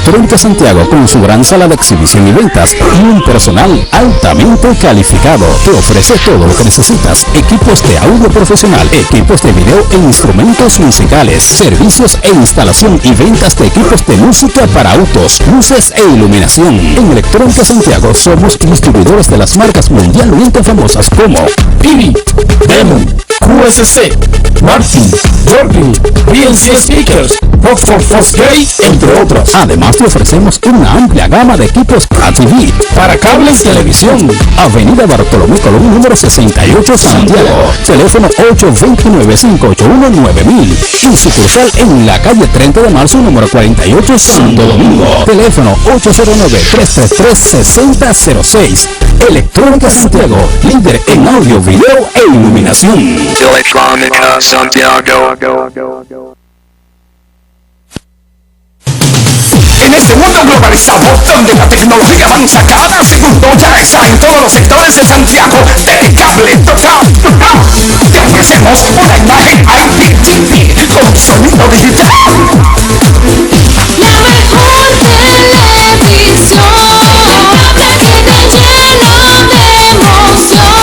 Electrónica Santiago, con su gran sala de exhibición y ventas y un personal altamente calificado, te ofrece todo lo que necesitas: equipos de audio profesional, equipos de video e instrumentos musicales, servicios e instalación y ventas de equipos de música para autos, luces e iluminación. En Electrónica Santiago somos distribuidores de las marcas mundialmente famosas como Pivi, Demon, QSC, Martin, Berkeley, BNC Speakers, Rockford Fosgate, entre otros. Además, te ofrecemos una amplia gama de equipos ATV para cables de televisión. Avenida Bartolomé Colón, número 68, Santiago. Teléfono 829-581-9000. Y sucursal en la calle 30 de marzo, número 48, Santo Domingo. Teléfono 809-333-6006. Electrónica Santiago, líder en audio, video e iluminación. Electrónica Santiago. En este mundo globalizado, donde la tecnología avanza cada segundo, ya está en todos los sectores de Santiago. Telecable Total. Te ofrecemos una imagen IPTV con sonido digital. La mejor televisión, que te llena de emoción,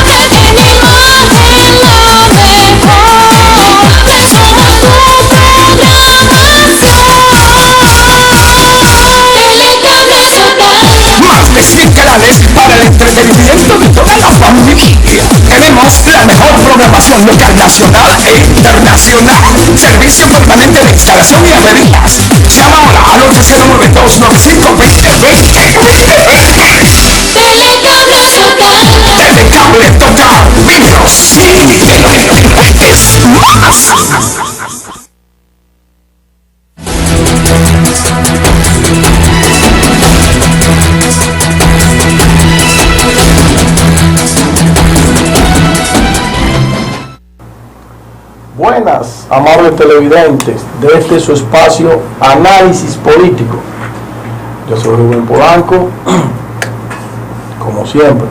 que tiene imagen la mejor, somos tu Más de 100 canales para el entretenimiento de toda la familia. Tenemos la mejor programación local, nacional e internacional. Servicio permanente de instalación y averías. Llama ahora al 809-295-2020. Telecable Total. Pero sí, es más. Buenas, amables televidentes, de este su espacio Análisis Político. Yo soy Rubén Polanco, como siempre.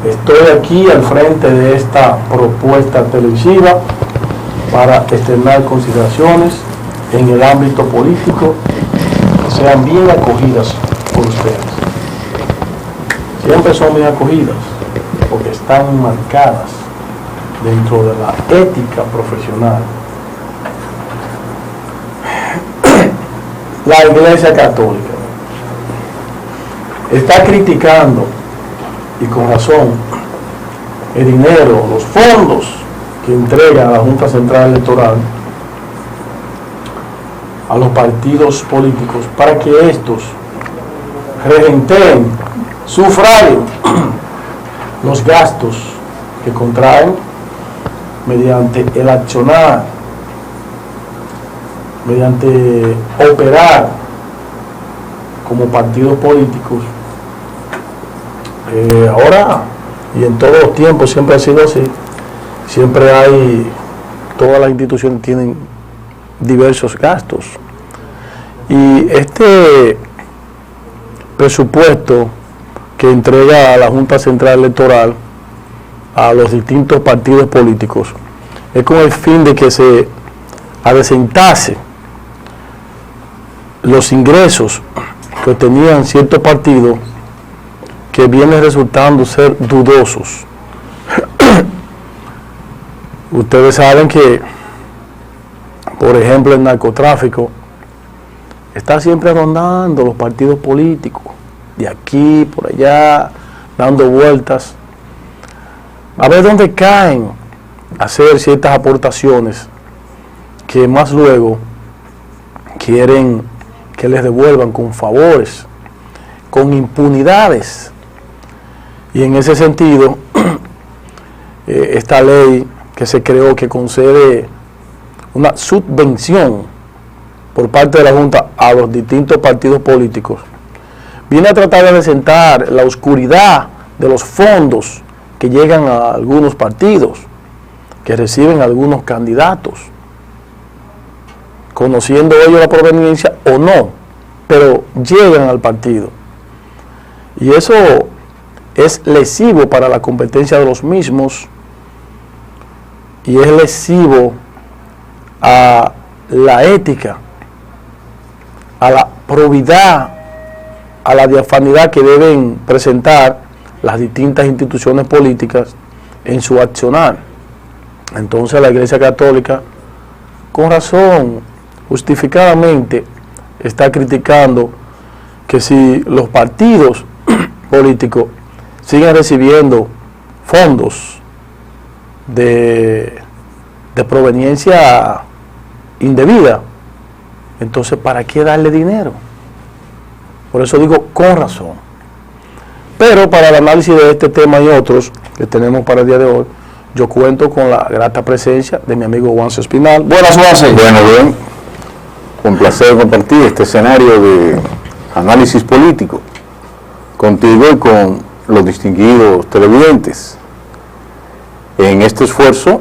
Estoy aquí al frente de esta propuesta televisiva para externar consideraciones en el ámbito político que sean bien acogidas por ustedes. Siempre son bien acogidas porque están marcadas dentro de la ética profesional. La Iglesia Católica está criticando, y con razón, el dinero, los fondos que entrega a la Junta Central Electoral a los partidos políticos para que estos regenteen, sufraguen los gastos que contraen mediante el accionar, mediante operar como partidos políticos. Ahora y en todos los tiempos siempre ha sido así. Siempre hay, todas las instituciones tienen diversos gastos. Y este presupuesto que entrega a la Junta Central Electoral a los distintos partidos políticos es con el fin de que se adecentase los ingresos que tenían ciertos partidos que vienen resultando ser dudosos. Ustedes saben que, por ejemplo, el narcotráfico está siempre rondando los partidos políticos, de aquí, por allá, dando vueltas, a ver dónde caen a hacer ciertas aportaciones que más luego quieren que les devuelvan con favores, con impunidades. Y en ese sentido, esta ley que se creó, que concede una subvención por parte de la Junta a los distintos partidos políticos, viene a tratar de adecentar la oscuridad de los fondos que llegan a algunos partidos, que reciben algunos candidatos, conociendo ellos la proveniencia o no, pero llegan al partido. Y eso es lesivo para la competencia de los mismos y es lesivo a la ética a la probidad, a la diafanidad que deben presentar las distintas instituciones políticas en su accionar. Entonces la Iglesia Católica, con razón, justificadamente, está criticando que si los partidos políticos siguen recibiendo fondos de proveniencia indebida, entonces ¿para qué darle dinero? Por eso digo con razón. Pero para el análisis de este tema y otros que tenemos para el día de hoy, yo cuento con la grata presencia de mi amigo Juanse Espinal. Buenas, Juanse. Bueno, bien, un placer compartir este escenario de análisis político contigo y con los distinguidos televidentes en este esfuerzo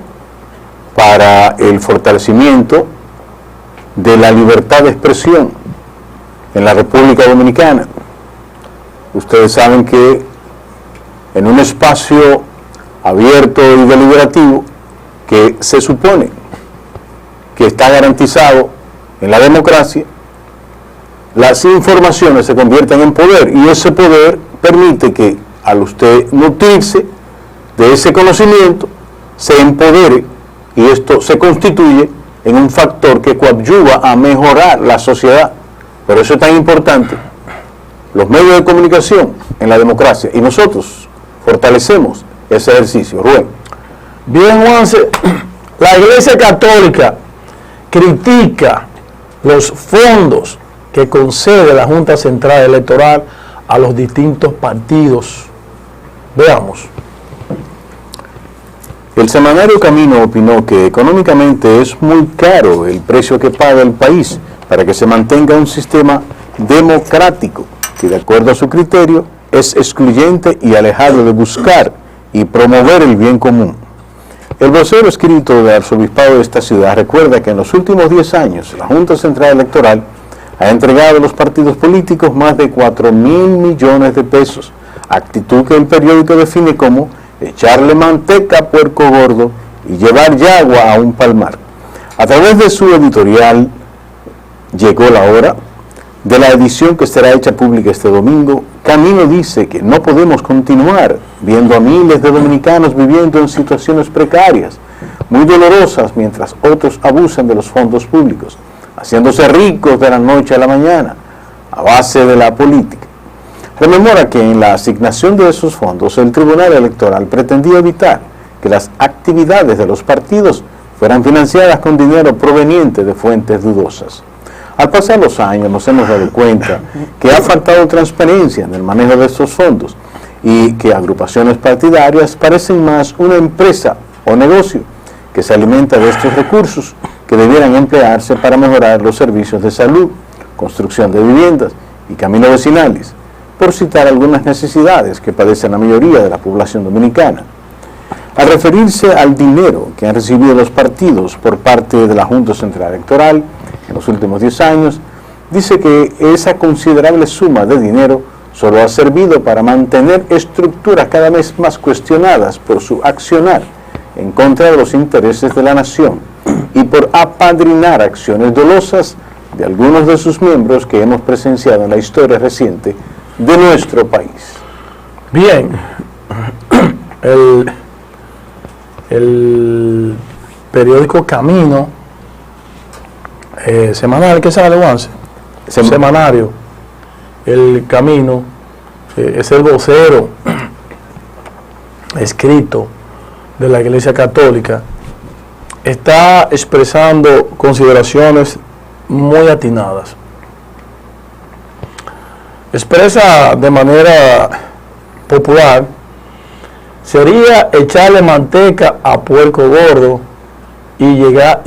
para el fortalecimiento de la libertad de expresión en la República Dominicana. Ustedes saben que en un espacio abierto y deliberativo que se supone que está garantizado en la democracia, las informaciones se convierten en poder y ese poder permite que al usted nutrirse de ese conocimiento se empodere y esto se constituye en un factor que coadyuva a mejorar la sociedad. Por eso es tan importante los medios de comunicación en la democracia y nosotros fortalecemos ese ejercicio. Rubén. Bien, Juanse, la Iglesia Católica critica los fondos que concede la Junta Central Electoral a los distintos partidos. Veamos. El semanario Camino opinó que económicamente es muy caro el precio que paga el país para que se mantenga un sistema democrático que, de acuerdo a su criterio, es excluyente y alejado de buscar y promover el bien común. El vocero escrito del arzobispado de esta ciudad recuerda que en los últimos 10 años la Junta Central Electoral ha entregado a los partidos políticos más de 4.000 millones de pesos, actitud que el periódico define como echarle manteca a puerco gordo y llevar yagua a un palmar. A través de su editorial Llegó la hora, de la edición que será hecha pública este domingo, Camino dice que no podemos continuar viendo a miles de dominicanos viviendo en situaciones precarias, muy dolorosas, mientras otros abusan de los fondos públicos, haciéndose ricos de la noche a la mañana, a base de la política. Rememora que en la asignación de esos fondos, el Tribunal Electoral pretendía evitar que las actividades de los partidos fueran financiadas con dinero proveniente de fuentes dudosas. Al pasar los años nos hemos dado cuenta que ha faltado transparencia en el manejo de estos fondos y que agrupaciones partidarias parecen más una empresa o negocio que se alimenta de estos recursos que debieran emplearse para mejorar los servicios de salud, construcción de viviendas y caminos vecinales, por citar algunas necesidades que padecen la mayoría de la población dominicana. Al referirse al dinero que han recibido los partidos por parte de la Junta Central Electoral en los últimos 10 años, dice que esa considerable suma de dinero solo ha servido para mantener estructuras cada vez más cuestionadas por su accionar en contra de los intereses de la nación y por apadrinar acciones dolosas de algunos de sus miembros que hemos presenciado en la historia reciente de nuestro país. Bien, el periódico Camino, semanal que sale, Juanse, semanario, el Camino, es el vocero escrito de la Iglesia Católica, está expresando consideraciones muy atinadas. Expresa de manera popular, sería echarle manteca a puerco gordo y llevar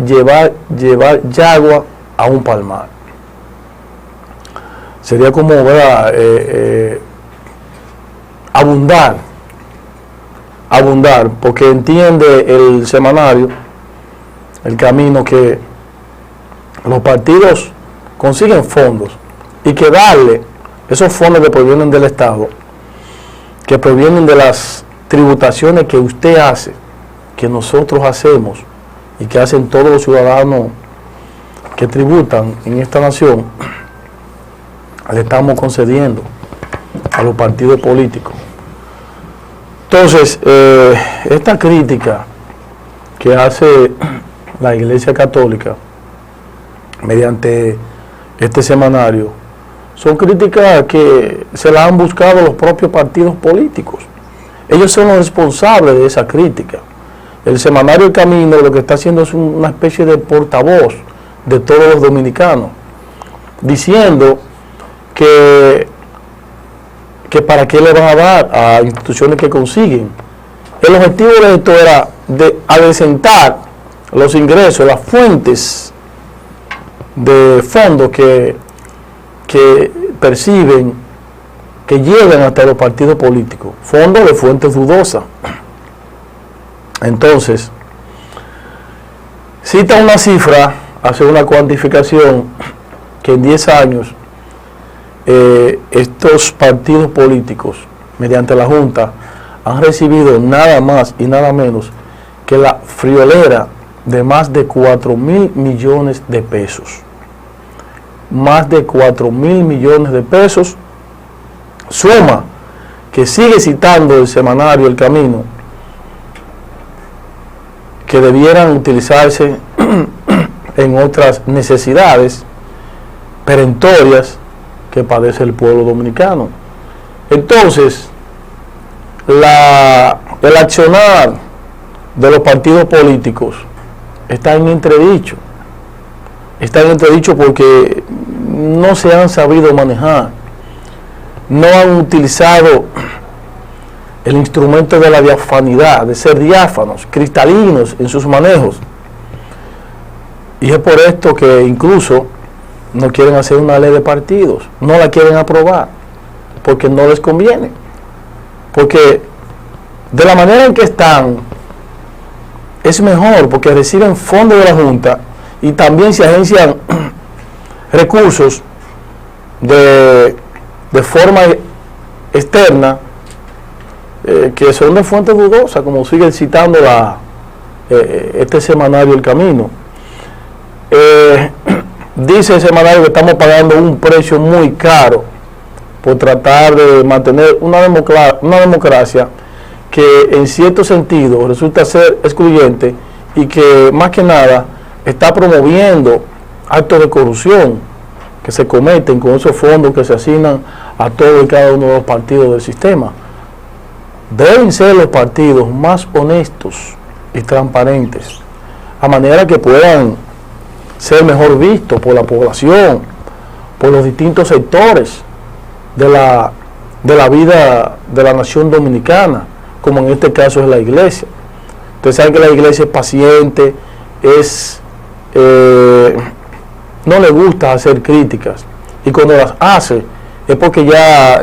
yagua a un palmar. Sería como, ¿verdad? Abundar, porque entiende el semanario, el Camino, que los partidos consiguen fondos y que darle esos fondos que provienen del Estado, que provienen de las tributaciones que usted hace, que nosotros hacemos y que hacen todos los ciudadanos que tributan en esta nación, le estamos concediendo a los partidos políticos. Entonces, esta crítica que hace la Iglesia Católica mediante este semanario son críticas que se las han buscado los propios partidos políticos. Ellos son los responsables de esa crítica. El semanario El Camino lo que está haciendo es una especie de portavoz de todos los dominicanos, diciendo que para qué le van a dar a instituciones que consiguen. El objetivo de esto era de adecentar los ingresos, las fuentes de fondos que perciben, que llegan hasta los partidos políticos, fondos de fuentes dudosas. Entonces, cita una cifra, hace una cuantificación, que en 10 años estos partidos políticos, mediante la Junta, han recibido nada más y nada menos que la friolera de más de 4.000 millones de pesos. Más de 4.000 millones de pesos, suma que sigue citando el semanario El Camino, que debieran utilizarse en otras necesidades perentorias que padece el pueblo dominicano. Entonces, el accionar de los partidos políticos está en entredicho. Está en entredicho porque no se han sabido manejar, no han utilizado el instrumento de la diafanidad, de ser diáfanos, cristalinos en sus manejos. Y es por esto que incluso no quieren hacer una ley de partidos, no la quieren aprobar, porque no les conviene. Porque de la manera en que están, es mejor, porque reciben fondos de la Junta y también se agencian recursos de forma externa, que son de fuentes dudosas, como sigue citando este semanario El Camino. Dice el semanario que estamos pagando un precio muy caro por tratar de mantener una democracia que en cierto sentido resulta ser excluyente y que más que nada está promoviendo actos de corrupción que se cometen con esos fondos que se asignan a todos y cada uno de los partidos del sistema. Deben ser los partidos más honestos y transparentes, a manera que puedan ser mejor vistos por la población, por los distintos sectores de la vida de la nación dominicana, como en este caso es la iglesia. Ustedes saben que la iglesia es paciente, no le gusta hacer críticas, y cuando las hace es porque ya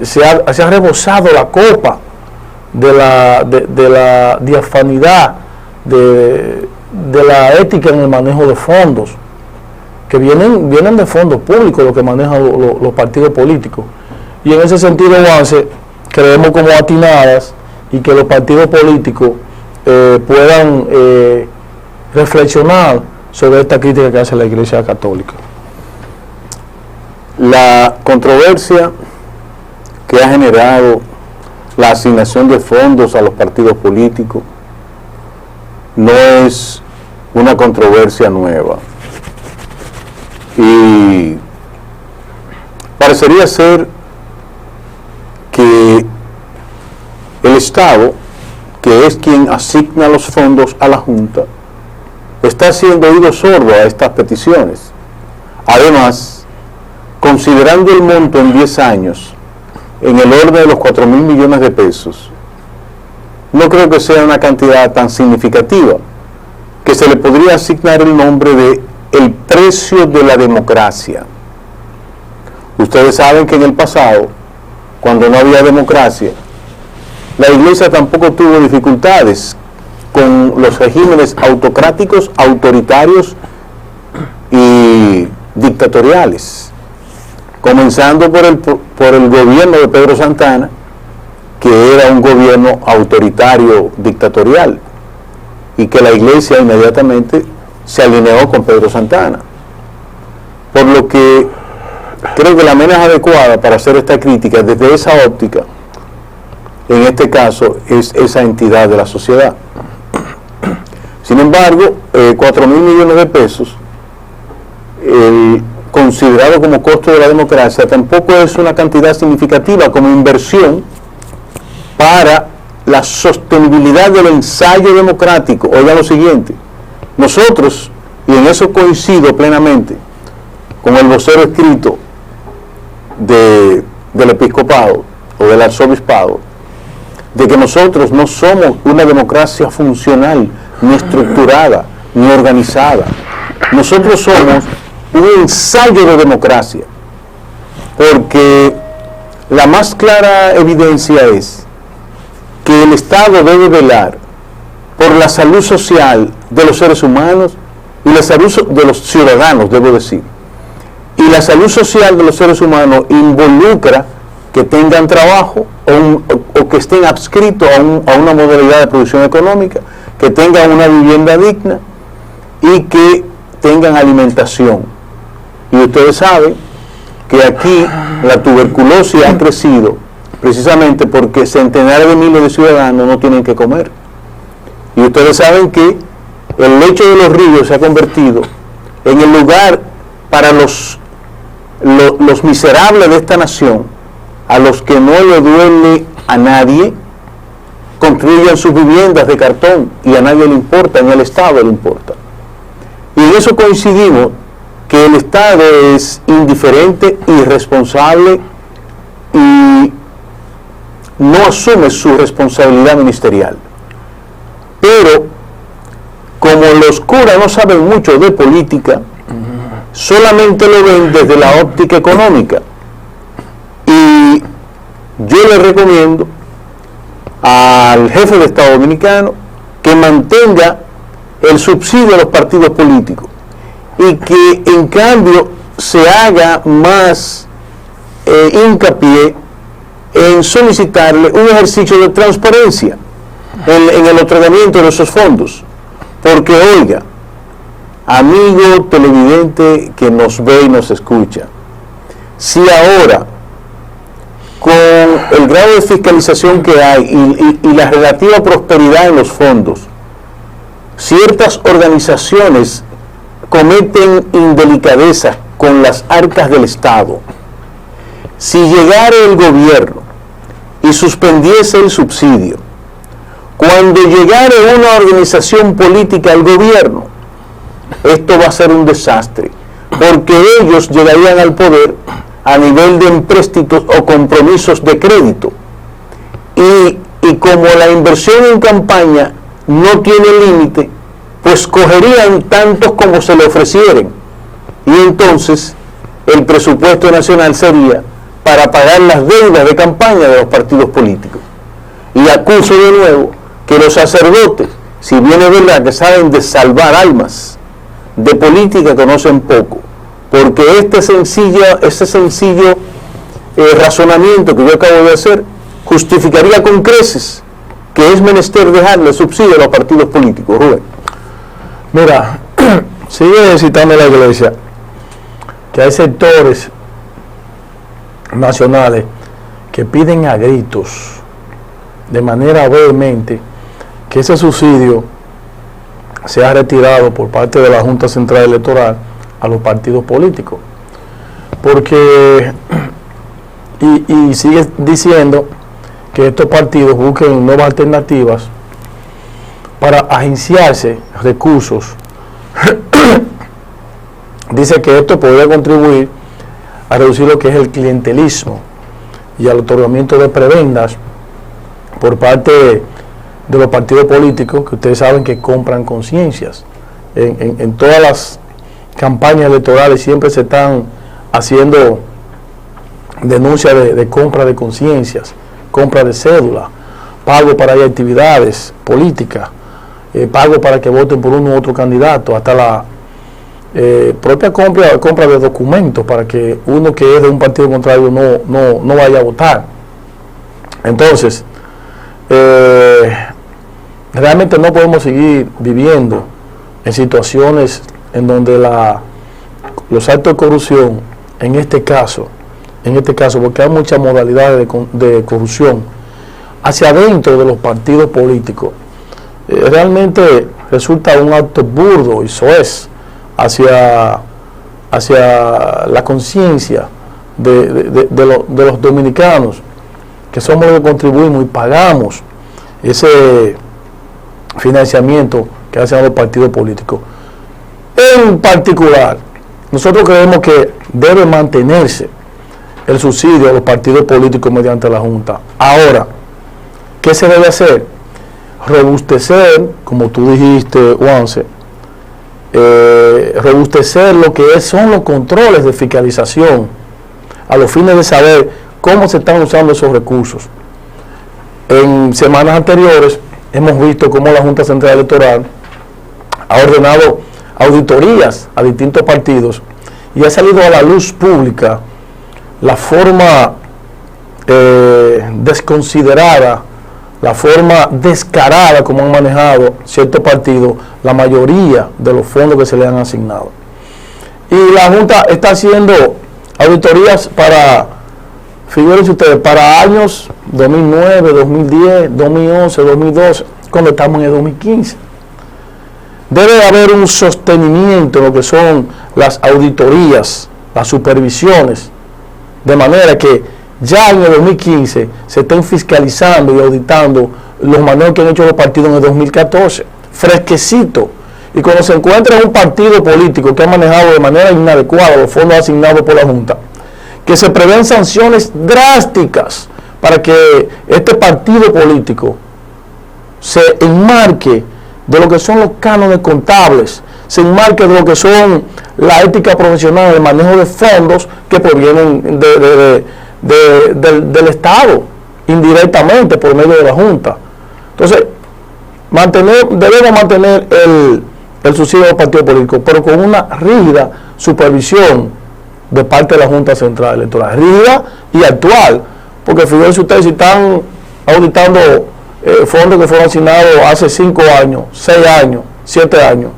se ha rebosado la copa de la diafanidad, de la ética en el manejo de fondos, que vienen de fondos públicos, lo que manejan los partidos políticos. Y en ese sentido, Juanse, creemos como atinadas y que los partidos políticos puedan reflexionar sobre esta crítica que hace la Iglesia Católica. La controversia que ha generado la asignación de fondos a los partidos políticos no es una controversia nueva, y parecería ser que el Estado, que es quien asigna los fondos a la Junta, está haciendo oído sordo a estas peticiones. Además, considerando el monto en 10 años en el orden de los 4.000 millones de pesos, no creo que sea una cantidad tan significativa que se le podría asignar el nombre de el precio de la democracia. Ustedes saben que en el pasado, cuando no había democracia, la Iglesia tampoco tuvo dificultades con los regímenes autocráticos, autoritarios y dictatoriales, comenzando por el gobierno de Pedro Santana, que era un gobierno autoritario, dictatorial, y que la Iglesia inmediatamente se alineó con Pedro Santana. Por lo que creo que la menos adecuada para hacer esta crítica desde esa óptica, en este caso, es esa entidad de la sociedad. Sin embargo, 4.000 millones de pesos, considerado como costo de la democracia, tampoco es una cantidad significativa como inversión para la sostenibilidad del ensayo democrático. Oigan lo siguiente, nosotros, y en eso coincido plenamente con el vocero escrito del episcopado o del arzobispado, de que nosotros no somos una democracia funcional, ni estructurada, ni organizada. Nosotros somos un ensayo de democracia, porque la más clara evidencia es que el Estado debe velar por la salud social de los seres humanos y la salud de los ciudadanos, debo decir. Y la salud social de los seres humanos involucra que tengan trabajo o que estén adscritos a una modalidad de producción económica, que tengan una vivienda digna y que tengan alimentación. Y ustedes saben que aquí la tuberculosis ha crecido precisamente porque centenares de miles de ciudadanos no tienen que comer. Y ustedes saben que el lecho de los ríos se ha convertido en el lugar para los miserables de esta nación, a los que no le duele a nadie, construyen sus viviendas de cartón y a nadie le importa, ni al Estado le importa. Y en eso coincidimos, que el Estado es indiferente, irresponsable y no asume su responsabilidad ministerial. Pero como los curas no saben mucho de política, solamente lo ven desde la óptica económica. Y yo le recomiendo al jefe de Estado dominicano que mantenga el subsidio a los partidos políticos y que en cambio se haga más hincapié en solicitarle un ejercicio de transparencia en el otorgamiento de esos fondos. Porque oiga, amigo televidente que nos ve y nos escucha, si ahora con el grado de fiscalización que hay y la relativa prosperidad en los fondos, ciertas organizaciones cometen indelicadezas con las arcas del Estado, si llegara el gobierno y suspendiese el subsidio, cuando llegara una organización política al gobierno, esto va a ser un desastre, porque ellos llegarían al poder a nivel de empréstitos o compromisos de crédito. Y como la inversión en campaña no tiene límite, pues cogerían tantos como se le ofrecieren. Y entonces el presupuesto nacional sería para pagar las deudas de campaña de los partidos políticos. Y acuso de nuevo que los sacerdotes, si bien es verdad que saben de salvar almas, de política conocen poco, porque ese sencillo razonamiento que yo acabo de hacer justificaría con creces que es menester dejarle subsidio a los partidos políticos. Rubén. Mira, sigue citando la Iglesia que hay sectores nacionales que piden a gritos, de manera vehemente, que ese subsidio sea retirado por parte de la Junta Central Electoral a los partidos políticos, porque y sigue diciendo que estos partidos busquen nuevas alternativas para agenciarse recursos. Dice que esto podría contribuir a reducir lo que es el clientelismo y al otorgamiento de prebendas por parte de los partidos políticos, que ustedes saben que compran conciencias. En todas las campañas electorales siempre se están haciendo denuncias de compra de conciencias, compra de cédula, pago para ir a actividades políticas, pago para que voten por uno u otro candidato, hasta la propia compra de documentos para que uno que es de un partido contrario no vaya a votar. Entonces, realmente no podemos seguir viviendo en situaciones en donde los actos de corrupción en este caso, porque hay muchas modalidades de corrupción hacia adentro de los partidos políticos, realmente resulta un acto burdo y soez hacia la conciencia de los dominicanos, que somos los que contribuimos y pagamos ese financiamiento que hacen los partidos políticos. En particular, nosotros creemos que debe mantenerse el subsidio a los partidos políticos mediante la Junta. Ahora, ¿qué se debe hacer? Robustecer, como tú dijiste, Juanse, robustecer lo que son los controles de fiscalización a los fines de saber cómo se están usando esos recursos. En semanas anteriores hemos visto cómo la Junta Central Electoral ha ordenado auditorías a distintos partidos y ha salido a la luz pública la forma desconsiderada, la forma descarada como han manejado ciertos partidos la mayoría de los fondos que se le han asignado. Y la Junta está haciendo auditorías para, figúrense ustedes, para años 2009, 2010, 2011, 2012, cuando estamos en el 2015. Debe haber un sostenimiento en lo que son las auditorías, las supervisiones, de manera que ya en el 2015 se estén fiscalizando y auditando los manejos que han hecho los partidos en el 2014, fresquecito. Y cuando se encuentra un partido político que ha manejado de manera inadecuada los fondos asignados por la Junta, que se prevén sanciones drásticas para que este partido político se enmarque de lo que son los cánones contables, se enmarque de lo que son la ética profesional, el manejo de fondos que provienen del Estado, indirectamente por medio de la Junta. Entonces, debemos mantener el subsidio de los partidos políticos, pero con una rígida supervisión de parte de la Junta Central Electoral, rígida y actual, porque fíjense ustedes, si están auditando fondos que fueron asignados hace 5 años, 6 años, 7 años,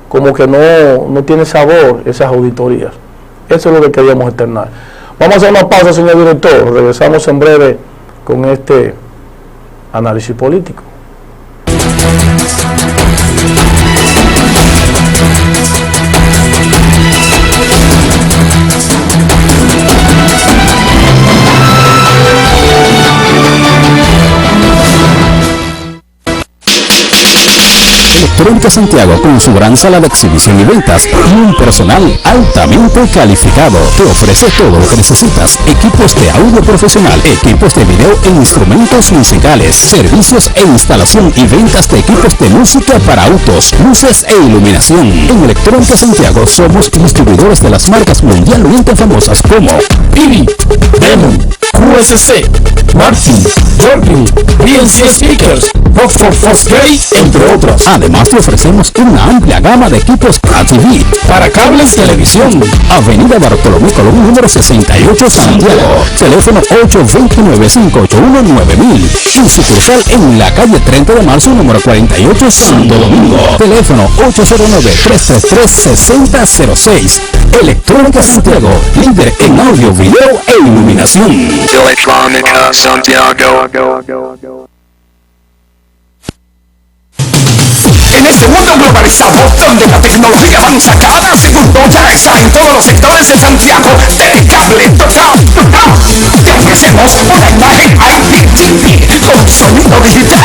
como que no tiene sabor esas auditorías. Eso es lo que queríamos externar. Vamos a hacer una pausa, señor director. Regresamos en breve con este análisis político. Electrónica Santiago, con su gran sala de exhibición y ventas y un personal altamente calificado, te ofrece todo lo que necesitas: equipos de audio profesional, equipos de video e instrumentos musicales, servicios e instalación y ventas de equipos de música para autos, luces e iluminación. En Electrónica Santiago somos distribuidores de las marcas mundialmente famosas como Pili, Demon, QSC, Martin, Jordan, BNC Speakers, Rockford Fosgate, entre otros. Además te ofrecemos una amplia gama de equipos ATV para cables, televisión. Avenida Bartolomé Colón, número 68, Santiago. Teléfono 829-581-9000. Y sucursal en la calle 30 de marzo, número 48, Santo Domingo. Teléfono 809-333-6006. Electrónica Santiago, líder en audio, video e iluminación. Electronica Santiago. En este mundo globalizado, donde la tecnología avanza cada segundo, ya está en todos los sectores de Santiago. Telecable Total. Te ofrecemos una imagen IPTV con sonido digital.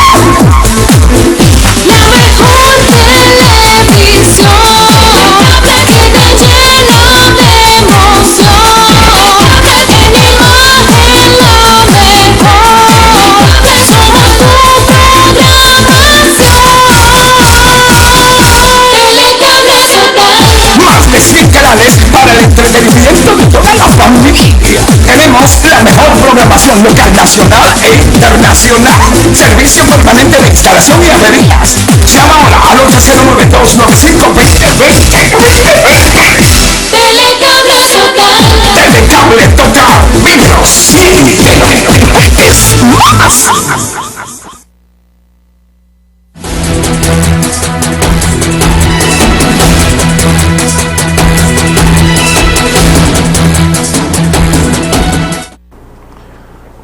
La mejor televisión que te llena de emoción, en imagen la mejor, somos tu programación. Más de 100 canales para el entretenimiento de toda la familia. Tenemos la mejor programación local, nacional e internacional. Servicio permanente de instalación y averías. Llama ahora al 809-295-2020. Telecable Total. Vibros y es más.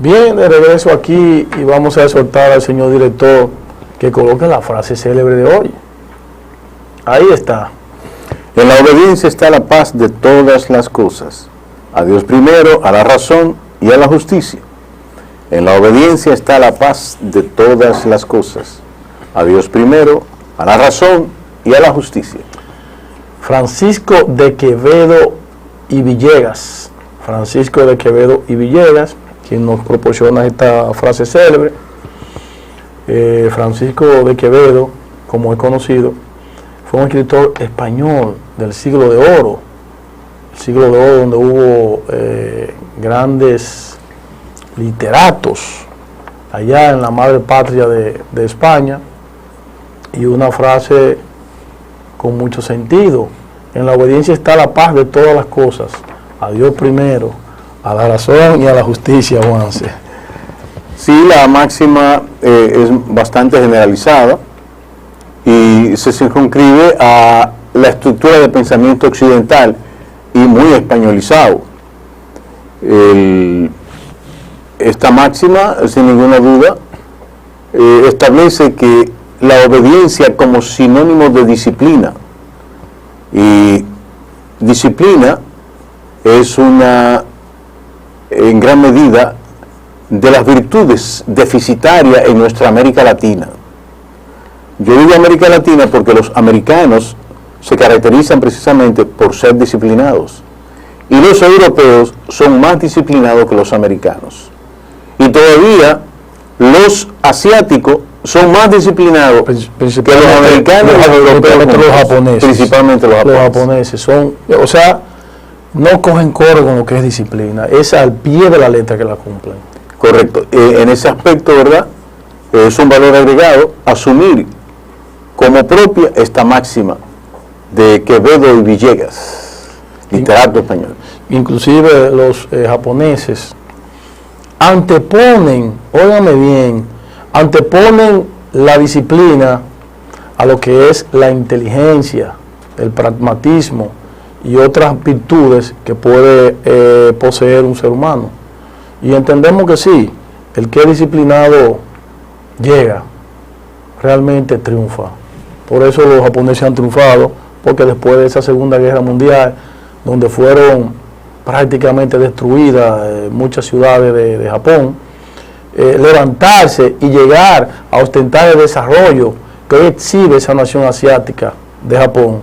Bien, de regreso aquí y vamos a exhortar al señor director que coloque la frase célebre de hoy. Ahí está. En la obediencia está la paz de todas las cosas. A Dios primero, a la razón y a la justicia. En la obediencia está la paz de todas las cosas. A Dios primero, a la razón y a la justicia. Francisco de Quevedo y Villegas. Francisco de Quevedo y Villegas, quien nos proporciona esta frase célebre. Francisco de Quevedo, como es conocido, fue un escritor español del siglo de oro. El siglo de oro donde hubo grandes literatos allá en la madre patria de España, y una frase con mucho sentido: en la obediencia está la paz de todas las cosas, a Dios primero, a la razón y a la justicia, Juanse. Sí, la máxima es bastante generalizada y se circunscribe a la estructura de pensamiento occidental y muy españolizado. Esta máxima, sin ninguna duda, establece que la obediencia como sinónimo de disciplina, y disciplina es una, en gran medida, de las virtudes deficitarias en nuestra América Latina. Yo digo América Latina porque los americanos se caracterizan precisamente por ser disciplinados, y los europeos son más disciplinados que los americanos, y todavía los asiáticos son más disciplinados que los americanos y los europeos, los japoneses. Principalmente los japoneses. Los japoneses son, o sea, no cogen coro con lo que es disciplina, es al pie de la letra que la cumplen. Correcto. En ese aspecto, ¿verdad? Es un valor agregado asumir como propia esta máxima de Quevedo y Villegas, literato español. Inclusive los japoneses anteponen, óigame bien, anteponen la disciplina a lo que es la inteligencia, el pragmatismo y otras virtudes que puede poseer un ser humano. Y entendemos que sí, el que es disciplinado llega, realmente triunfa. Por eso los japoneses han triunfado, porque después de esa Segunda Guerra Mundial, donde fueron prácticamente destruidas muchas ciudades de Japón, levantarse y llegar a ostentar el desarrollo que hoy exhibe esa nación asiática de Japón,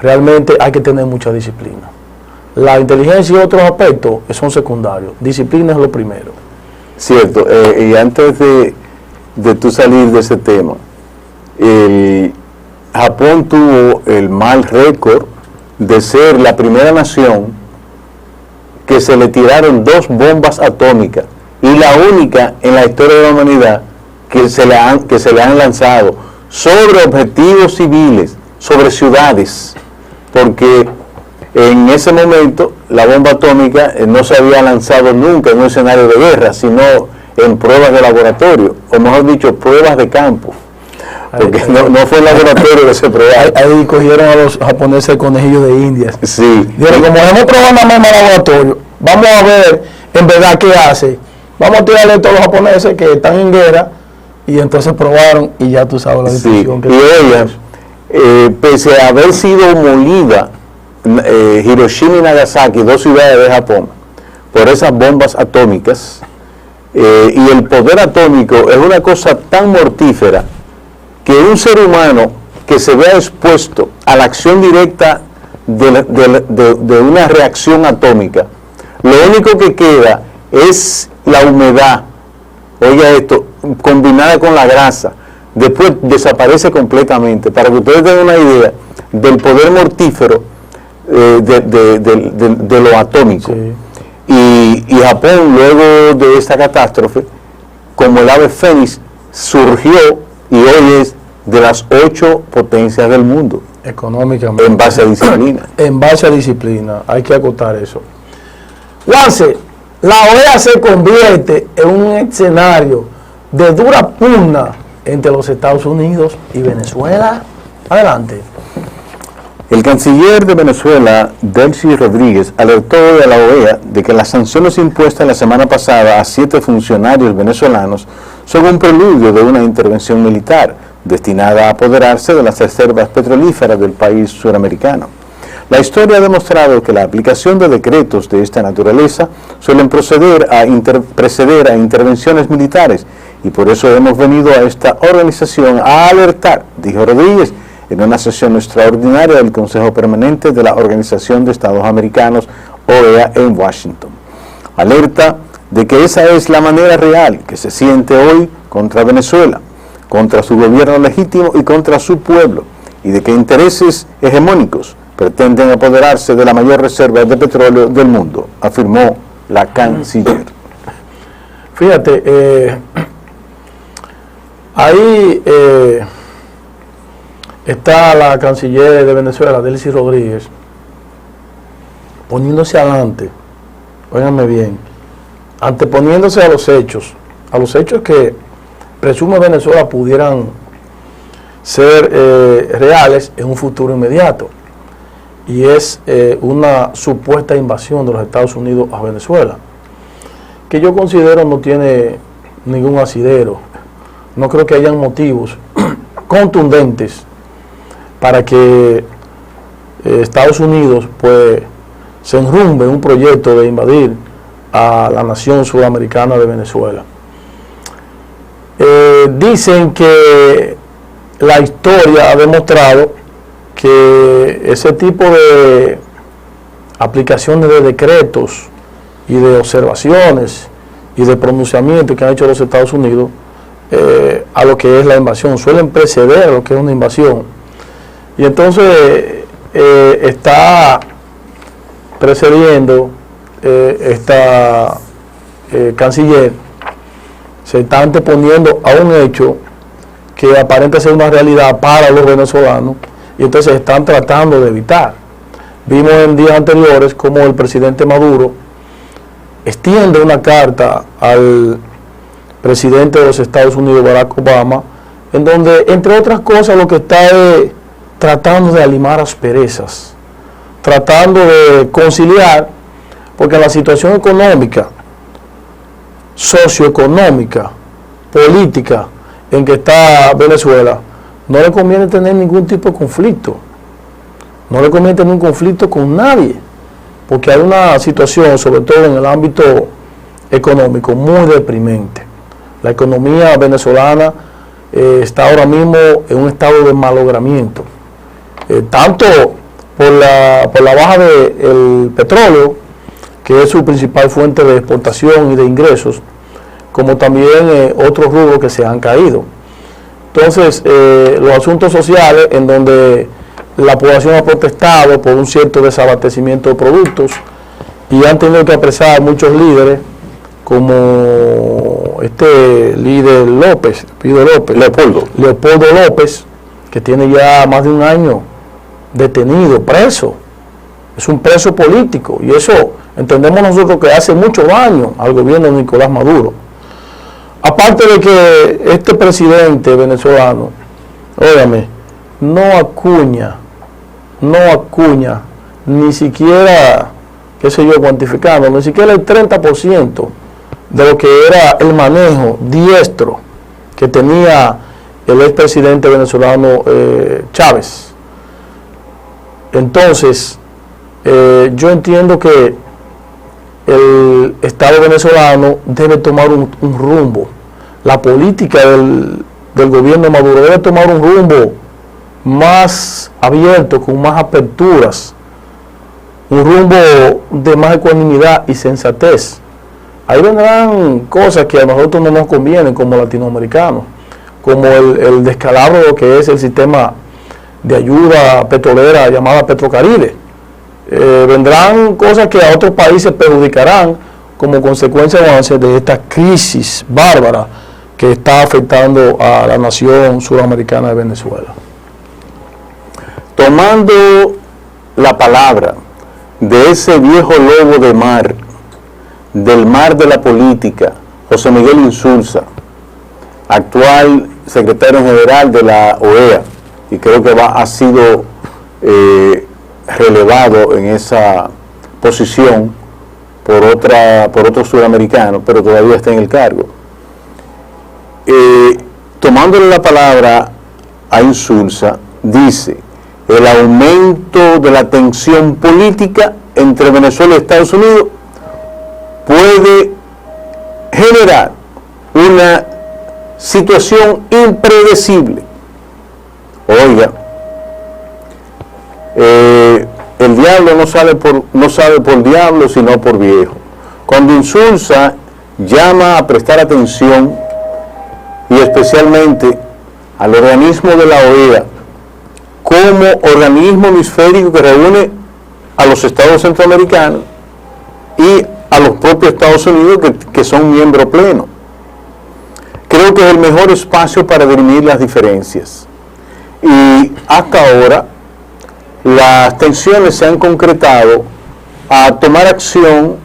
realmente hay que tener mucha disciplina. La inteligencia y otros aspectos son secundarios, disciplina es lo primero. Cierto, y antes de tú salir de ese tema, Japón tuvo el mal récord de ser la primera nación que se le tiraron 2 bombas atómicas, y la única en la historia de la humanidad que se le han lanzado sobre objetivos civiles, sobre ciudades, porque en ese momento la bomba atómica no se había lanzado nunca en un escenario de guerra, sino en pruebas de laboratorio, o mejor dicho, pruebas de campo, porque no fue el laboratorio que se probó. Ahí cogieron a los japoneses el conejillo de Indias. Sí. Dijeron, como hemos probado nada más en el laboratorio, vamos a ver en verdad qué hace. Vamos a tirarle a todos los japoneses que están en guerra, y entonces probaron y ya tú sabes la decisión que y ella, pese a haber sido molida Hiroshima y Nagasaki, 2 ciudades de Japón, por esas bombas atómicas, y el poder atómico es una cosa tan mortífera que un ser humano que se vea expuesto a la acción directa de una reacción atómica, lo único que queda es la humedad, oiga esto, combinada con la grasa, después desaparece completamente, para que ustedes tengan una idea del poder mortífero de lo atómico. Sí. Y Japón, luego de esta catástrofe, como el ave fénix, surgió y hoy es de las 8 potencias del mundo. económicamente. En base a disciplina. En base a disciplina, hay que acotar eso. Juanse, la OEA se convierte en un escenario de dura pugna entre los Estados Unidos y Venezuela. Adelante. El canciller de Venezuela, Delcy Rodríguez, alertó hoy a la OEA de que las sanciones impuestas la semana pasada a 7 funcionarios venezolanos son un preludio de una intervención militar destinada a apoderarse de las reservas petrolíferas del país suramericano. La historia ha demostrado que la aplicación de decretos de esta naturaleza suelen preceder a intervenciones militares, y por eso hemos venido a esta organización a alertar, dijo Rodríguez, en una sesión extraordinaria del Consejo Permanente de la Organización de Estados Americanos, OEA, en Washington. Alerta de que esa es la manera real que se siente hoy contra Venezuela, contra su gobierno legítimo y contra su pueblo, y de que intereses hegemónicos pretenden apoderarse de la mayor reserva de petróleo del mundo, afirmó la canciller. Fíjate, ahí está la canciller de Venezuela, Delcy Rodríguez, poniéndose adelante, óiganme bien, anteponiéndose a los hechos que presume Venezuela pudieran ser reales en un futuro inmediato, y es una supuesta invasión de los Estados Unidos a Venezuela, que yo considero no tiene ningún asidero. No creo que hayan motivos contundentes para que Estados Unidos pues se enrumbe en un proyecto de invadir a la nación sudamericana de Venezuela. Dicen que la historia ha demostrado que ese tipo de aplicaciones de decretos y de observaciones y de pronunciamientos que han hecho los Estados Unidos a lo que es la invasión suelen preceder a lo que es una invasión, y entonces está precediendo esta canciller, se está anteponiendo a un hecho que aparenta ser una realidad para los venezolanos, y entonces están tratando de evitar. Vimos en días anteriores cómo el presidente Maduro extiende una carta al presidente de los Estados Unidos, Barack Obama, en donde, entre otras cosas, lo que está es tratando de limar asperezas, tratando de conciliar, porque la situación económica, socioeconómica, política en que está Venezuela, no le conviene tener ningún tipo de conflicto, no le conviene tener un conflicto con nadie, porque hay una situación, sobre todo en el ámbito económico, muy deprimente. La economía venezolana está ahora mismo en un estado de malogramiento, tanto por la baja del petróleo, que es su principal fuente de exportación y de ingresos, como también otros rubros que se han caído. Entonces, los asuntos sociales, en donde la población ha protestado por un cierto desabastecimiento de productos, y han tenido que apresar muchos líderes, como este líder Leopoldo López, que tiene ya más de un año detenido, preso. Es un preso político, y eso entendemos nosotros que hace mucho daño al gobierno de Nicolás Maduro. Aparte de que este presidente venezolano, óigame, no acuña ni siquiera, qué sé yo, cuantificando, ni siquiera el 30% de lo que era el manejo diestro que tenía el expresidente venezolano Chávez. Entonces, yo entiendo que el Estado venezolano debe tomar un rumbo. La política del gobierno de Maduro debe tomar un rumbo más abierto, con más aperturas, un rumbo de más ecuanimidad y sensatez. Ahí vendrán cosas que a nosotros no nos convienen como latinoamericanos, como el descalabro de lo que es el sistema de ayuda petrolera llamada Petrocaribe. Vendrán cosas que a otros países perjudicarán como consecuencia de esta crisis bárbara que está afectando a la nación suramericana de Venezuela. Tomando la palabra de ese viejo lobo de mar, del mar de la política, José Miguel Insulza, actual secretario general de la OEA, y creo que ha sido relevado en esa posición por otro sudamericano, pero todavía está en el cargo. Tomándole la palabra a Insulza, dice: el aumento de la tensión política entre Venezuela y Estados Unidos puede generar una situación impredecible. Oiga, el diablo no sabe por diablo, sino por viejo. Cuando Insulza llama a prestar atención, y especialmente al organismo de la OEA, como organismo hemisférico que reúne a los estados centroamericanos y a los propios Estados Unidos que son miembro pleno. Creo que es el mejor espacio para dirimir las diferencias. Y hasta ahora las tensiones se han concretado a tomar acción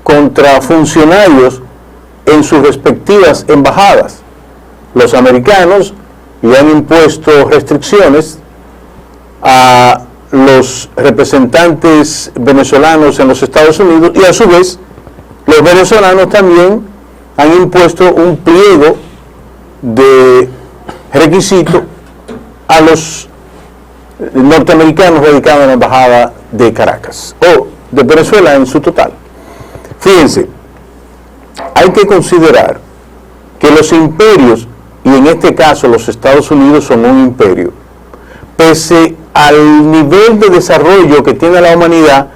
contra funcionarios en sus respectivas embajadas. Los americanos le han impuesto restricciones a los representantes venezolanos en los Estados Unidos, y a su vez los venezolanos también han impuesto un pliego de requisitos a los norteamericanos radicados en la embajada de Caracas o de Venezuela en su total. Fíjense, hay que considerar que los imperios, y en este caso los Estados Unidos son un imperio, pese al nivel de desarrollo que tiene la humanidad,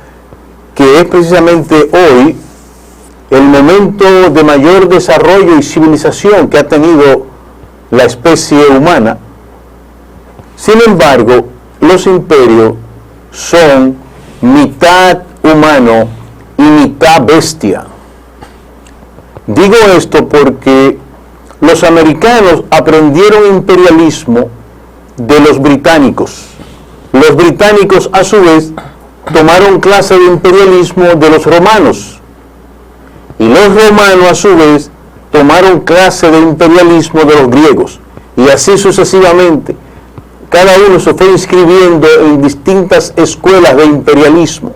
que es precisamente hoy el momento de mayor desarrollo y civilización que ha tenido la especie humana. Sin embargo, los imperios son mitad humano y mitad bestia. Digo esto porque los americanos aprendieron imperialismo de los británicos. Los británicos, a su vez, tomaron clase de imperialismo de los romanos. Y los romanos, a su vez, tomaron clase de imperialismo de los griegos. Y así sucesivamente. Cada uno se fue inscribiendo en distintas escuelas de imperialismo.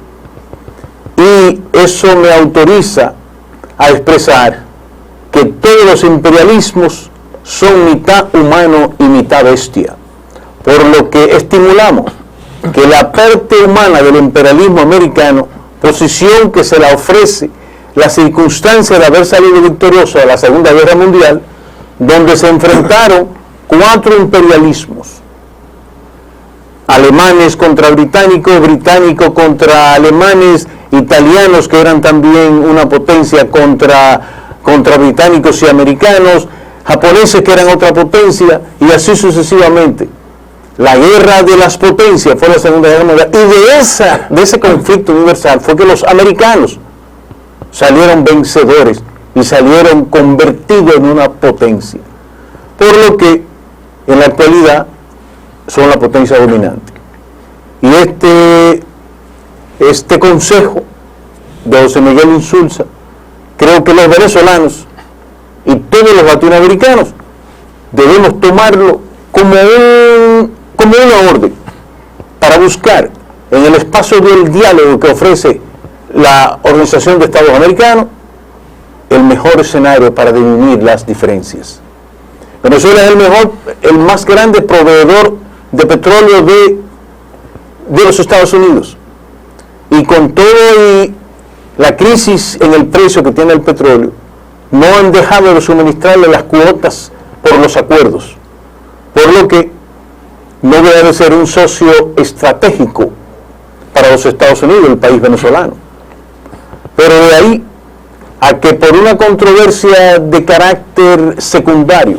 Y eso me autoriza a expresar que todos los imperialismos son mitad humano y mitad bestia. Por lo que estimulamos que la parte humana del imperialismo americano, posición que se la ofrece la circunstancia de haber salido victorioso de la Segunda Guerra Mundial, donde se enfrentaron 4 imperialismos: alemanes contra británicos, británicos contra alemanes, italianos, que eran también una potencia, contra británicos y americanos, japoneses, que eran otra potencia, y así sucesivamente. La guerra de las potencias fue la Segunda Guerra Mundial, y de ese conflicto universal fue que los americanos salieron vencedores y salieron convertidos en una potencia, por lo que en la actualidad son la potencia dominante. Y este consejo de José Miguel Insulza, creo que los venezolanos y todos los latinoamericanos debemos tomarlo como una orden para buscar en el espacio del diálogo que ofrece la Organización de Estados Americanos el mejor escenario para dirimir las diferencias. Venezuela es el más grande proveedor de petróleo de los Estados Unidos, y con todo y la crisis en el precio que tiene el petróleo, no han dejado de suministrarle las cuotas por los acuerdos, por lo que no debe de ser un socio estratégico para los Estados Unidos, el país venezolano. Pero de ahí a que por una controversia de carácter secundario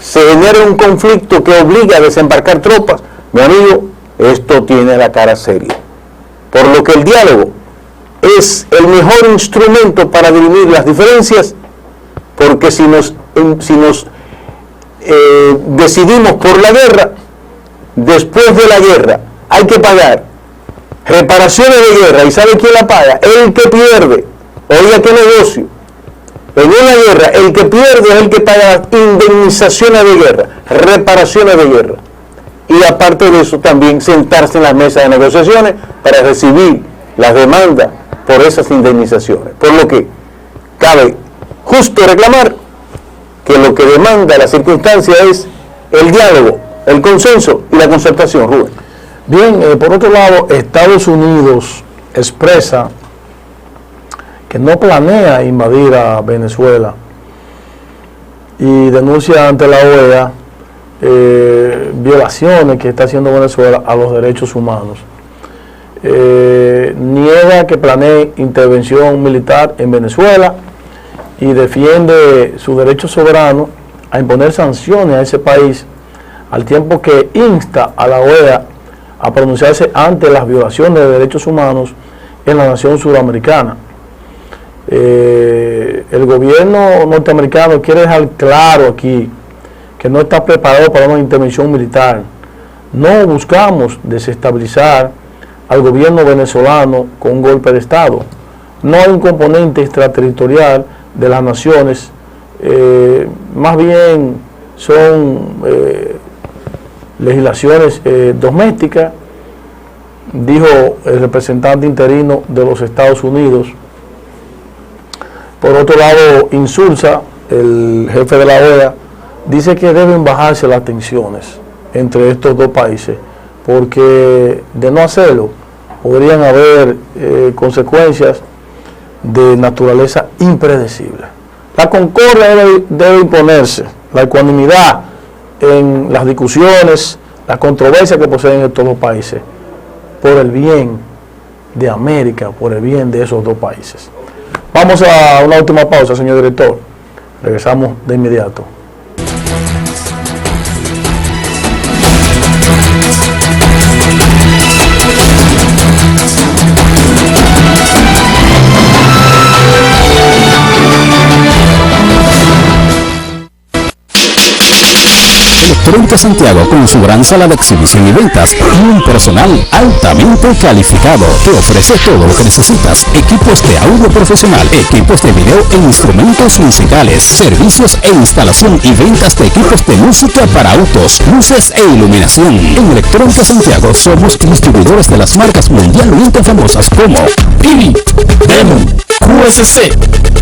se genere un conflicto que obliga a desembarcar tropas, mi amigo, esto tiene la cara seria. Por lo que el diálogo es el mejor instrumento para dirimir las diferencias, porque si nos decidimos por la guerra, después de la guerra hay que pagar reparaciones de guerra, ¿y sabe quién la paga? El que pierde. Oiga qué negocio. En una guerra, el que pierde es el que paga indemnizaciones de guerra, reparaciones de guerra. y aparte de eso también sentarse en las mesas de negociaciones para recibir las demandas por esas indemnizaciones. Por lo que cabe justo reclamar que lo que demanda la circunstancia es el diálogo, el consenso y la concertación, Rubén. Bien, por otro lado, Estados Unidos expresa que no planea invadir a Venezuela y denuncia ante la OEA violaciones que está haciendo Venezuela a los derechos humanos. Niega que planee intervención militar en Venezuela y defiende su derecho soberano a imponer sanciones a ese país, al tiempo que insta a la OEA a pronunciarse ante las violaciones de derechos humanos en la nación sudamericana. El gobierno norteamericano quiere dejar claro aquí que no está preparado para una intervención militar. No buscamos desestabilizar al gobierno venezolano con un golpe de Estado. No hay un componente extraterritorial de las naciones, más bien son legislaciones domésticas, dijo el representante interino de los Estados Unidos. Por otro lado, Insulza, el jefe de la OEA, dice que deben bajarse las tensiones entre estos dos países, porque de no hacerlo podrían haber consecuencias de naturaleza impredecible. La concordia debe imponerse, la ecuanimidad en las discusiones, las controversias que poseen estos dos países, por el bien de América, por el bien de esos dos países. Vamos a una última pausa, señor director. Regresamos de inmediato. Electrónica Santiago, con su gran sala de exhibición y ventas y un personal altamente calificado, te ofrece todo lo que necesitas: equipos de audio profesional, equipos de video e instrumentos musicales, servicios e instalación y ventas de equipos de música para autos, luces e iluminación. En Electrónica Santiago somos distribuidores de las marcas mundialmente famosas como Pivi, Demon, QSC,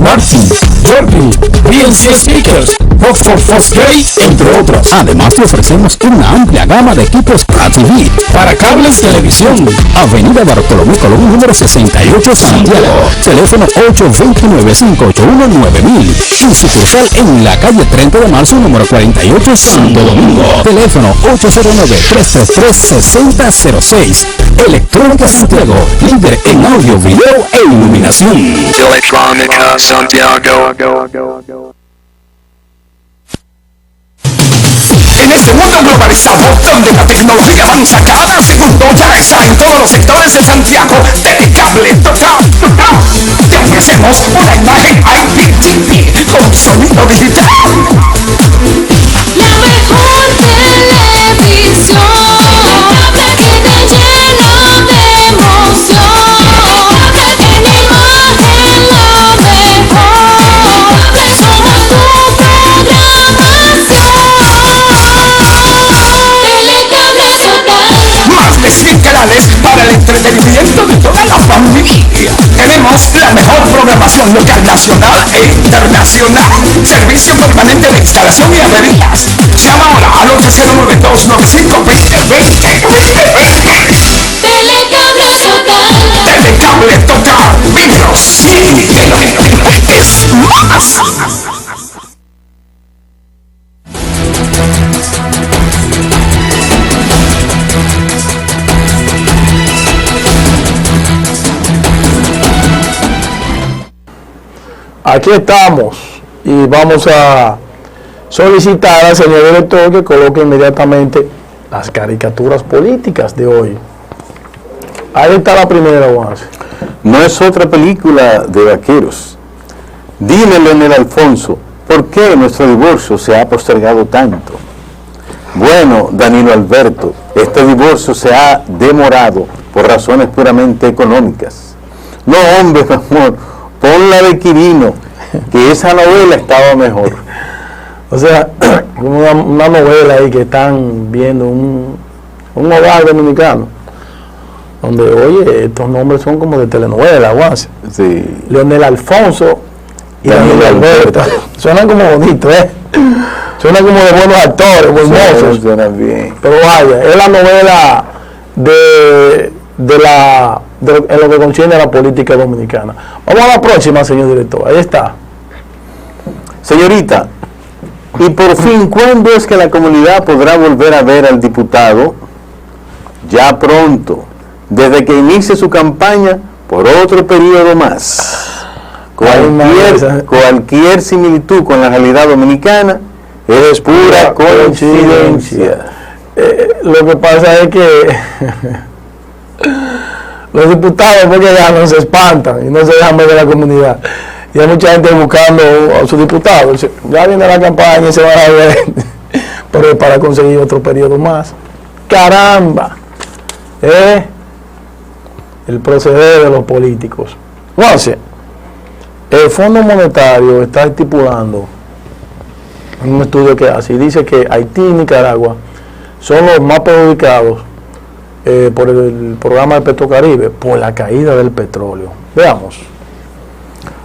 Martin, Jordi, BNC Speakers, Oxford Fosgate, entre otros. Además, te ofrecemos una amplia gama de equipos para TV, para cables, televisión. Avenida Bartolomé Colón, número 68, Santiago. Teléfono 829-581-9000. Y sucursal en la calle 30 de marzo, número 48, Santo Domingo. Teléfono 809-333-6006. Electrónica Santiago, líder en audio, video e iluminación. Electronica Santiago. En este mundo globalizado, donde la tecnología avanza cada segundo, ya está en todos los sectores de Santiago. Telecable Total. Te ofrecemos una imagen IPTV con sonido digital. La mejor televisión que te llena de emoción. En imagen lo mejor. Somos tu programación. Telecable Total. Más de 100 canales para el entretenimiento de toda la familia. Tenemos la mejor programación local, nacional e internacional. Servicio permanente de instalación y averías. Llama ahora al 809-295-2020. Telecable Total. Telecable Total. Videos sin límites más. Aquí estamos y vamos a solicitar al señor director que coloque inmediatamente las caricaturas políticas de hoy. Ahí está la primera, Juanse. No es otra película de vaqueros. Dile, Leonel Alfonso, ¿por qué nuestro divorcio se ha postergado tanto? Bueno, Danilo Alberto, este divorcio se ha demorado por razones puramente económicas. No, hombre, mi amor, pon la de Quirino, que esa novela estaba mejor. O sea, una novela ahí que están viendo un hogar dominicano, donde, oye, estos nombres son como de telenovela, Juanse. Sí. Leonel Alfonso y Daniel Alberto. Suenan como bonitos, suenan como de buenos actores, buen mozos. Suenan bien. Pero vaya, es la novela en lo que concierne a la política dominicana. Vamos a la próxima, señor director. Ahí está. Señorita, y por fin, ¿cuándo es que la comunidad podrá volver a ver al diputado? Ya pronto, desde que inicie su campaña por otro periodo más. Cualquier similitud con la realidad dominicana es pura coincidencia. Lo que pasa es que los diputados, porque ganan, se espantan y no se dejan ver de la comunidad. Y hay mucha gente buscando a sus diputados. Ya viene la campaña y se van a ver, pero es para conseguir otro periodo más. ¡Caramba! El proceder de los políticos. Entonces, el Fondo Monetario está estipulando un estudio que hace y dice que Haití y Nicaragua son los más perjudicados por el programa de Petrocaribe, por la caída del petróleo. Veamos.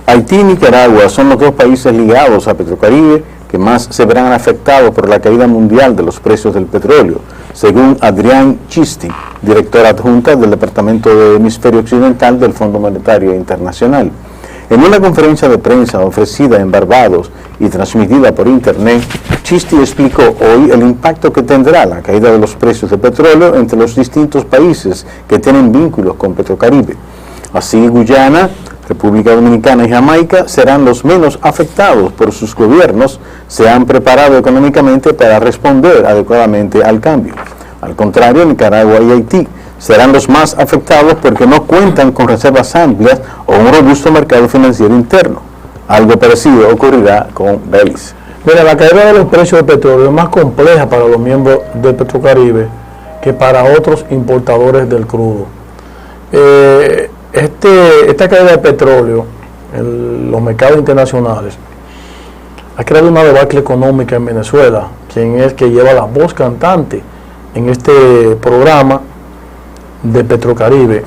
Haití y Nicaragua son los dos países ligados a Petrocaribe que más se verán afectados por la caída mundial de los precios del petróleo, según Adrián Chisti, directora adjunta del Departamento de Hemisferio Occidental del Fondo Monetario Internacional. En una conferencia de prensa ofrecida en Barbados y transmitida por internet, Chisti explicó hoy el impacto que tendrá la caída de los precios de petróleo entre los distintos países que tienen vínculos con Petrocaribe. Así, Guyana, República Dominicana y Jamaica serán los menos afectados, pero sus gobiernos se han preparado económicamente para responder adecuadamente al cambio. Al contrario, Nicaragua y Haití serán los más afectados porque no cuentan con reservas amplias o un robusto mercado financiero interno. Algo parecido ocurrirá con Belice. Mira, la caída de los precios del petróleo es más compleja para los miembros de Petrocaribe que para otros importadores del crudo. Esta caída de petróleo en los mercados internacionales ha creado una debacle económica en Venezuela, quien es que lleva la voz cantante en este programa de Petrocaribe.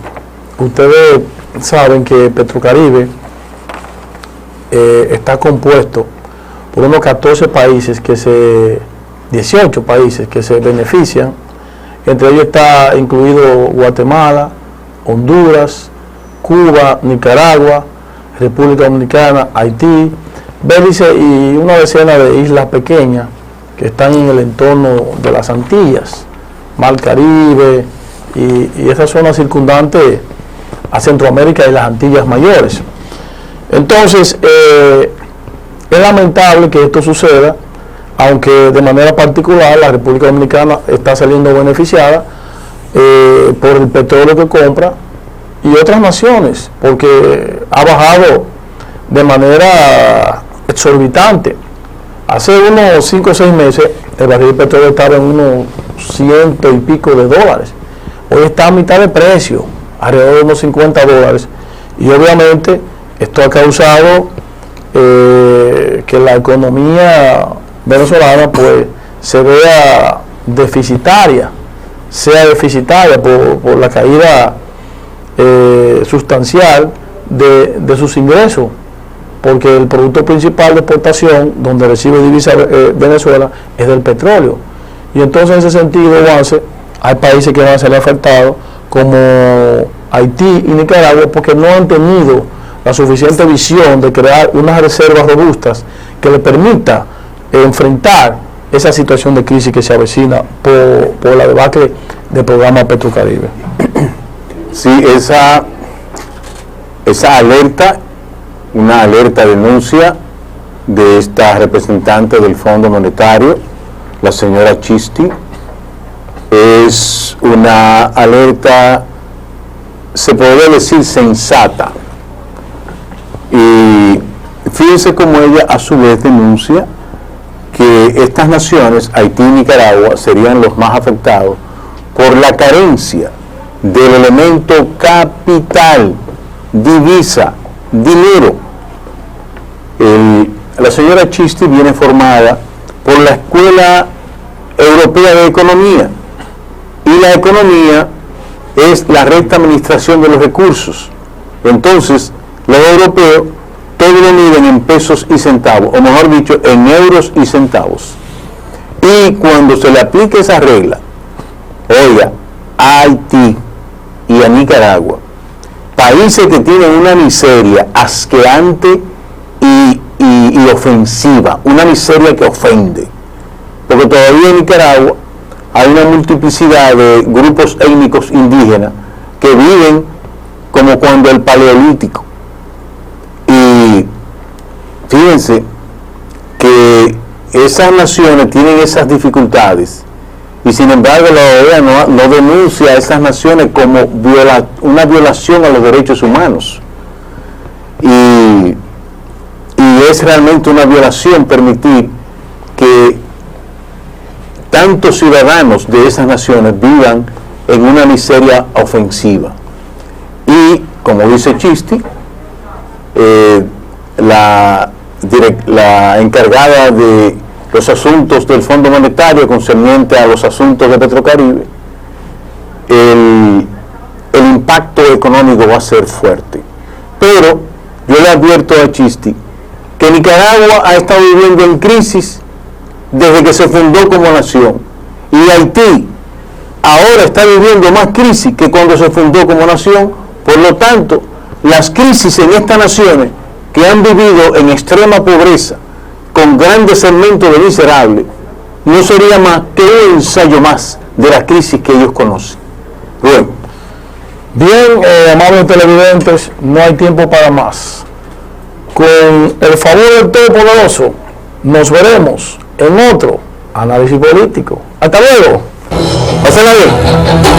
Ustedes saben que Petrocaribe está compuesto por unos 18 países que se benefician. Entre ellos está incluido Guatemala, Honduras, Cuba, Nicaragua, República Dominicana, Haití, Belice y una decena de islas pequeñas que están en el entorno de las Antillas, Mar Caribe y esa zona circundante a Centroamérica y las Antillas Mayores. Entonces, es lamentable que esto suceda, aunque de manera particular la República Dominicana está saliendo beneficiada por el petróleo que compra, y otras naciones, porque ha bajado de manera exorbitante. Hace unos 5 o 6 meses el barril de petróleo estaba en unos $100 y pico. Hoy está a mitad de precio, alrededor de unos $50, y obviamente esto ha causado que la economía venezolana pues sea deficitaria por la caída sustancial de sus ingresos, porque el producto principal de exportación donde recibe divisa Venezuela es del petróleo. Y entonces en ese sentido, hay países que van a ser afectados como Haití y Nicaragua, porque no han tenido la suficiente visión de crear unas reservas robustas que le permita enfrentar esa situación de crisis que se avecina por la debacle del programa Petrocaribe. Sí, esa alerta, una alerta denuncia de esta representante del Fondo Monetario, la señora Chisti, es una alerta, se podría decir, sensata. Y fíjense cómo ella a su vez denuncia que estas naciones, Haití y Nicaragua, serían los más afectados por la carencia del elemento capital, divisa, dinero. La señora Chisti viene formada por la Escuela Europea de Economía y la economía es la recta administración de los recursos. Entonces, los europeos todo lo miden en pesos y centavos, o mejor dicho, en euros y centavos. Y cuando se le aplica esa regla, oiga, a Haití y a Nicaragua, países que tienen una miseria asqueante y ofensiva, una miseria que ofende, porque todavía en Nicaragua hay una multiplicidad de grupos étnicos indígenas que viven como cuando el Paleolítico. Y fíjense que esas naciones tienen esas dificultades y sin embargo la OEA no denuncia a esas naciones como una violación a los derechos humanos. Y es realmente una violación permitir que tantos ciudadanos de esas naciones vivan en una miseria ofensiva. Y, como dice Chisti, la encargada de los asuntos del Fondo Monetario concerniente a los asuntos de Petrocaribe, el impacto económico va a ser fuerte. Pero yo le advierto a Chisti que Nicaragua ha estado viviendo en crisis desde que se fundó como nación, y Haití ahora está viviendo más crisis que cuando se fundó como nación. Por lo tanto, las crisis en estas naciones que han vivido en extrema pobreza, con grandes segmentos de miserables, no sería más que un ensayo más de la crisis que ellos conocen. Bien, amables televidentes, no hay tiempo para más. Con el favor del Todopoderoso, nos veremos en otro análisis político. Hasta luego. Pásenla bien.